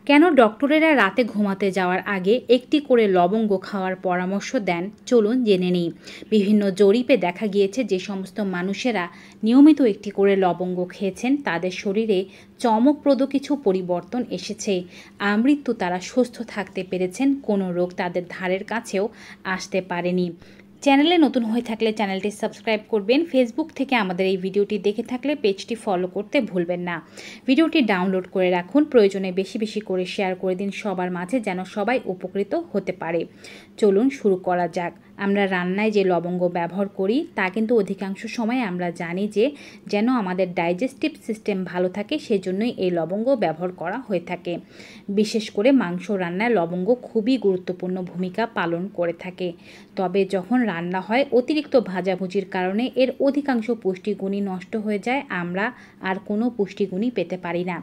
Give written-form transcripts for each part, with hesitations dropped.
কেন ডক্টরেরা রাতে ঘুমাতে যাওয়ার আগে একটি করে লবঙ্গ খাওয়ার পরামর্শ দেন চলুন জেনে নিই। বিভিন্ন জরিপে দেখা গিয়েছে যে সমস্ত মানুষেরা নিয়মিত একটি করে লবঙ্গ খেয়েছেন তাদের শরীরে চমকপ্রদ কিছু পরিবর্তন এসেছে। আমৃত্যু তারা সুস্থ থাকতে পেরেছেন, কোনো রোগ তাদের ধারের কাছেও আসতে পারেনি। চ্যানেলে নতুন হয়ে থাকলে চ্যানেলটি সাবস্ক্রাইব করবেন। ফেসবুক থেকে আমাদের এই ভিডিওটি দেখে থাকলে পেজটি ফলো করতে ভুলবেন না। ভিডিওটি ডাউনলোড করে রাখুন, প্রয়োজনে বেশি বেশি করে শেয়ার করে দিন সবার মাঝে, যেন সবাই উপকৃত হতে পারে। চলুন শুরু করা যাক। আমরা রান্নায় যে লবঙ্গ ব্যবহার করি তা কিন্তু অধিকাংশ সময় আমরা জানি যে যেন আমাদের ডাইজেস্টিভ সিস্টেম ভালো থাকে, সেজন্যই এই লবঙ্গ ব্যবহার করা হয়ে থাকে। বিশেষ করে মাংস রান্নায় লবঙ্গ খুবই গুরুত্বপূর্ণ ভূমিকা পালন করে থাকে। তবে যখন রান্না হয় অতিরিক্ত ভাজাভুজির কারণে এর অধিকাংশ পুষ্টিগুণই নষ্ট হয়ে যায়, আমরা আর কোনো পুষ্টিগুণই পেতে পারি না।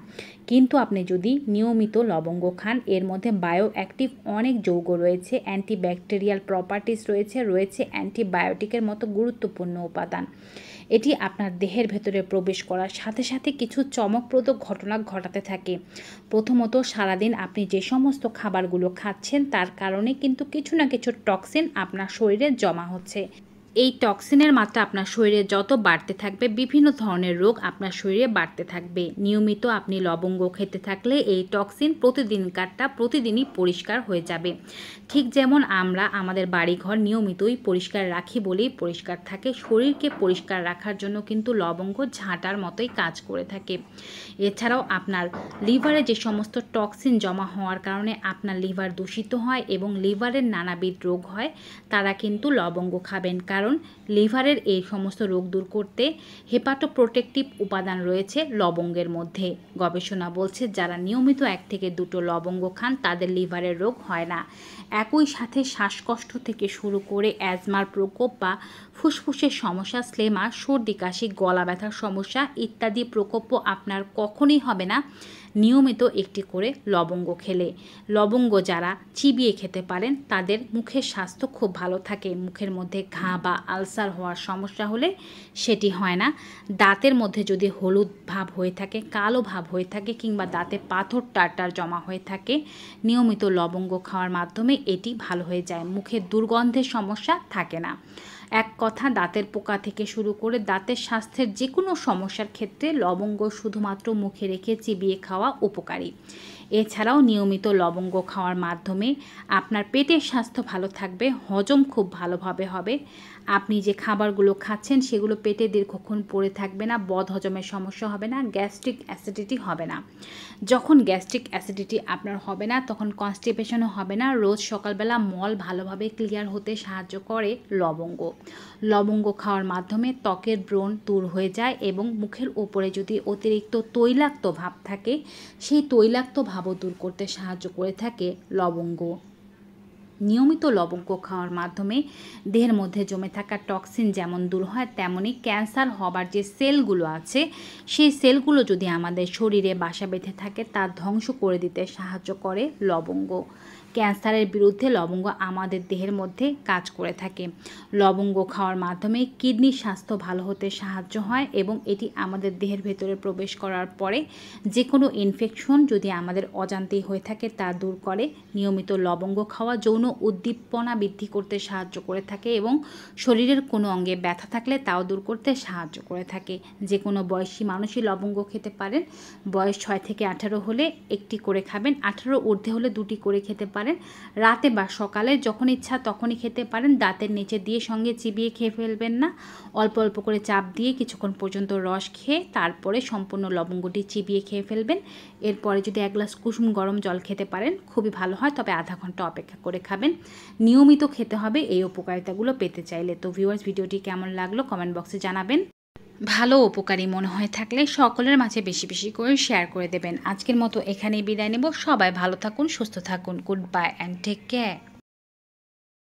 কিন্তু আপনি যদি নিয়মিত লবঙ্গ খান, এর মধ্যে বায়ো অ্যাক্টিভ অনেক যৌগ রয়েছে, অ্যান্টিব্যাকটেরিয়াল প্রপার্টিস রয়েছে অ্যান্টিবায়োটিকের মতো গুরুত্বপূর্ণ উপাদান। এটি আপনার দেহের ভেতরে প্রবেশ করার সাথে সাথে কিছু চমকপ্রদ ঘটনা ঘটাতে থাকে। প্রথমত, সারাদিন আপনি যে সমস্ত খাবারগুলো খাচ্ছেন তার কারণে কিন্তু কিছু না কিছু টক্সিন আপনার শরীরে জমা হচ্ছে। এই টক্সিনের মাত্রা আপনার শরীরে যত বাড়তে থাকবে, বিভিন্ন ধরনের রোগ আপনার শরীরে বাড়তে থাকবে। নিয়মিত আপনি লবঙ্গ খেতে থাকলে এই টক্সিন প্রতিদিনই পরিষ্কার হয়ে যাবে। ঠিক যেমন আমরা আমাদের বাড়িঘর নিয়মিতই পরিষ্কার রাখি বলেই পরিষ্কার থাকে, শরীরকে পরিষ্কার রাখার জন্য কিন্তু লবঙ্গ ঝাঁটার মতোই কাজ করে থাকে। এছাড়াও আপনার লিভারে যে সমস্ত টক্সিন জমা হওয়ার কারণে আপনার লিভার দূষিত হয় এবং লিভারের নানাবিধ রোগ হয়, তারা কিন্তু লবঙ্গ খাবেন। কারণ লিভারের এই সমস্ত রোগ দূর করতে হেপাটোপ্রোটেক্টিভ উপাদান রয়েছে লবঙ্গের মধ্যে। গবেষণা বলছে যারা নিয়মিত 1 থেকে 2টো লবঙ্গ খান তাদের লিভারের রোগ হয় না। একই সাথে শ্বাসকষ্ট থেকে শুরু করে অ্যাজমার প্রকোপ বা ফুসফুসের সমস্যা, স্লেমা, সর্দি কাশি, গলা ব্যথার সমস্যা ইত্যাদি প্রকোপও আপনার কখনোই হবে না নিয়মিত একটি করে লবঙ্গ খেলে। লবঙ্গ যারা চিবিয়ে খেতে পারেন তাদের মুখের স্বাস্থ্য খুব ভালো থাকে। মুখের মধ্যে ঘা বা আলসার হওয়ার সমস্যা হলে সেটি হয় না। দাঁতের মধ্যে যদি হলুদ ভাব হয়ে থাকে, কালো ভাব হয়ে থাকে কিংবা দাঁতে পাথর টারটার জমা হয়ে থাকে, নিয়মিত লবঙ্গ খাওয়ার মাধ্যমে এটি ভালো হয়ে যায়। মুখের দুর্গন্ধের সমস্যা থাকে না। এক কথা, দাঁতের পোকা থেকে শুরু করে দাঁতের স্বাস্থ্যের যে কোনো সমস্যার ক্ষেত্রে লবঙ্গ শুধুমাত্র মুখে রেখে চিবিয়ে খাওয়া উপকারী। এছাড়াও নিয়মিত লবঙ্গ খাওয়ার মাধ্যমে আপনার পেটের স্বাস্থ্য ভালো থাকবে, হজম খুব ভালোভাবে হবে। আপনি যে খাবারগুলো খাচ্ছেন সেগুলো পেটে দীর্ঘক্ষণ পড়ে থাকবে না, বদহজমের সমস্যা হবে না, গ্যাস্ট্রিক অ্যাসিডিটি হবে না। যখন গ্যাস্ট্রিক অ্যাসিডিটি আপনার হবে না তখন কনস্টিপেশনও হবে না। রোজ সকালবেলা মল ভালোভাবে ক্লিয়ার হতে সাহায্য করে লবঙ্গ। লবঙ্গ খাওয়ার মাধ্যমে ত্বকের ব্রণ দূর হয়ে যায় এবং মুখের ওপরে যদি অতিরিক্ত তৈলাক্ত ভাব থাকে সেই তৈলাক্ত ভাবও দূর করতে সাহায্য করে থাকে লবঙ্গ। নিয়মিত লবঙ্গ খাওয়ার মাধ্যমে দেহের মধ্যে জমে থাকা টক্সিন যেমন দূর হয়, তেমনি ক্যান্সার হবার যে সেলগুলো আছে সেই সেলগুলো যদি আমাদের শরীরে বাসা বেঁধে থাকে তা ধ্বংস করে দিতে সাহায্য করে লবঙ্গ। ক্যান্সারের বিরুদ্ধে লবঙ্গ আমাদের দেহের মধ্যে কাজ করে থাকে। লবঙ্গ খাওয়ার মাধ্যমে কিডনির স্বাস্থ্য ভালো হতে সাহায্য হয় এবং এটি আমাদের দেহের ভেতরে প্রবেশ করার পরে যে কোনো ইনফেকশন যদি আমাদের অজান্তেই হয়ে থাকে তা দূর করে। নিয়মিত লবঙ্গ খাওয়া যৌন উদ্দীপনা বৃদ্ধি করতে সাহায্য করে থাকে এবং শরীরের কোনো অঙ্গে ব্যথা থাকলে তাও দূর করতে সাহায্য করে থাকে। যে কোনো বয়সী মানুষই লবঙ্গ খেতে পারেন। বয়স 6 থেকে 18 হলে একটি করে খাবেন, 18 ঊর্ধ্বে হলে 2টি করে খেতে পারেন। রাতে বা সকালে যখন ইচ্ছা তখনই খেতে পারেন। দাঁতের নিচে দিয়ে সঙ্গে চিবিয়ে খেয়ে ফেলবেন না। অল্প অল্প করে চাপ দিয়ে কিছুক্ষণ পর্যন্ত রস খেয়ে তারপরে সম্পূর্ণ লবঙ্গটি চিবিয়ে খেয়ে ফেলবেন। এরপরে যদি 1 গ্লাস কুসুম গরম জল খেতে পারেন খুবই ভালো হয়, তবে আধা ঘন্টা অপেক্ষা করে খাবেন। নিয়মিত খেতে হবে এই উপকারিতাগুলো পেতে চাইলে। তো ভিউয়ার্স, ভিডিওটি কেমন লাগলো কমেন্ট বক্সে জানাবেন। ভালো উপকারী মনে হয়ে থাকলে সকলের মাঝে বেশি বেশি করে শেয়ার করে দেবেন। আজকের মতো এখানেই বিদায় নেব। সবাই ভালো থাকুন, সুস্থ থাকুন। Goodbye and take care.